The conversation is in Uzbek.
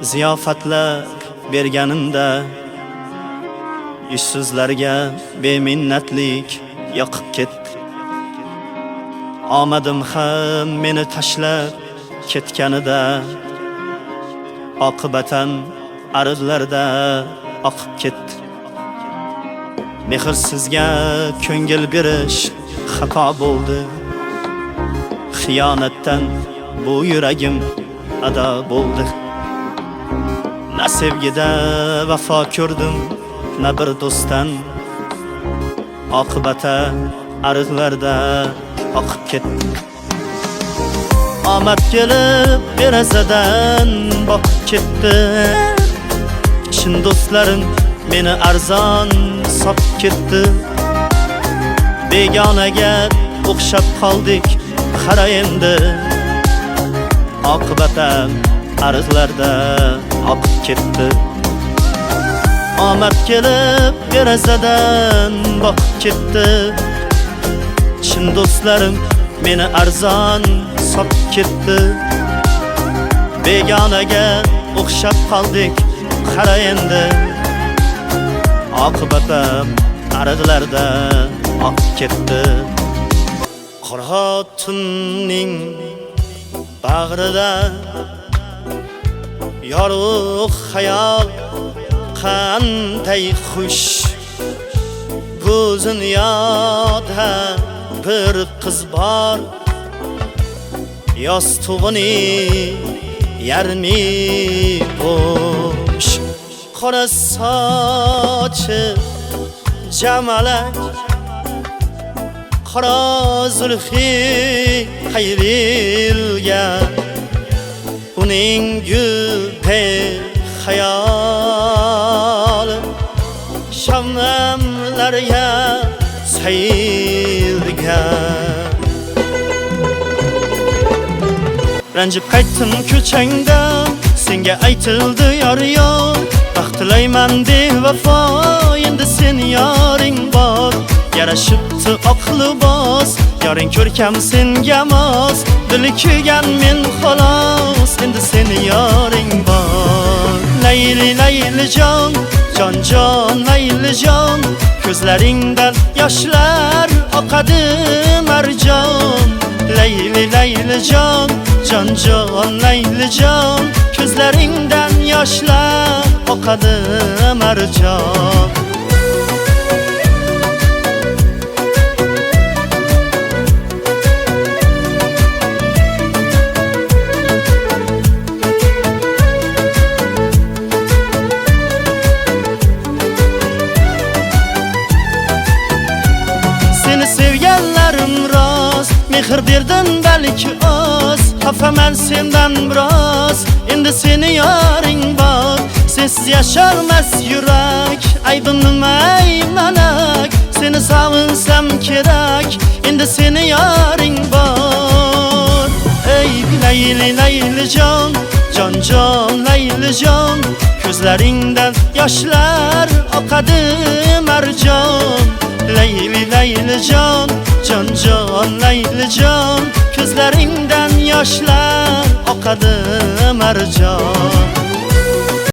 ziyofatlar berganimda ishsizlarga beminnatlik yoqib ketdi. Omadim ham meni tashlab ketganida oqibatan ariqlarda oqib ketdi. Mehrsizga ko'ngil berish xato bo'ldi. Xiyonatdan bu yuragim ado bo'ldi. Na sevgida vafo ko'rdim, na bir do'stdan. Oqibata ariqlarda oqib ketdi. Omad kelib derazadan boqib ketdi. Chin do'stlarim meni arzon sotib ketdi. Begonaga o'xshab qoldik, qara endi. Oqibatam ariqlarda oqib ketdi. Omad kelib derazadan boqib ketdi. Chin do'stlarim meni arzon sotib ketdi. Begonaga o'xshab qoldik, qara endi. Oqibatam ariqlarda oqib ketdi. Qora tunning bag'rida yorug' xayol qanday xush. Bu dunyoda bir qiz bor, yostug'ini yarmi bo'sh. Qora sochi jamalak, qora zulfi qayrilgan. Uning gulpe xayoli shamlarga sayilgan. Ranjib qaytdim ko'changdan, senga aytildi yor yo'q. Baxt tilayman deb vafo, endi sen yoring bor. Yarashibdi oq libos, yoring ko'rkam senga mos. Dili kuygan men xolos, endi sen yoring bor. Layli layli jon, jon jon layli jon. Ko'zlaringdan yoshlar oqadi marjon. Layli layli jon, jon jon layli jon. Ko'zlaringdan yoshlar oqadi marjon. Seni sevganlarim rost, mehr berdim balki oz. Xafaman sendan biroz, endi seni yoring bor. Sensiz yasholmas yurak, aybim nima ey malak. Seni sog'insam kerak, endi seni yoring bor. Ey layli layli jon, jon jon layli jon. Ko'zlaringdan yoshlar oqadi marjon. Layli layli jon, jon jon layli jon. Ko'zlaringdan yoshlar oqadi marjon.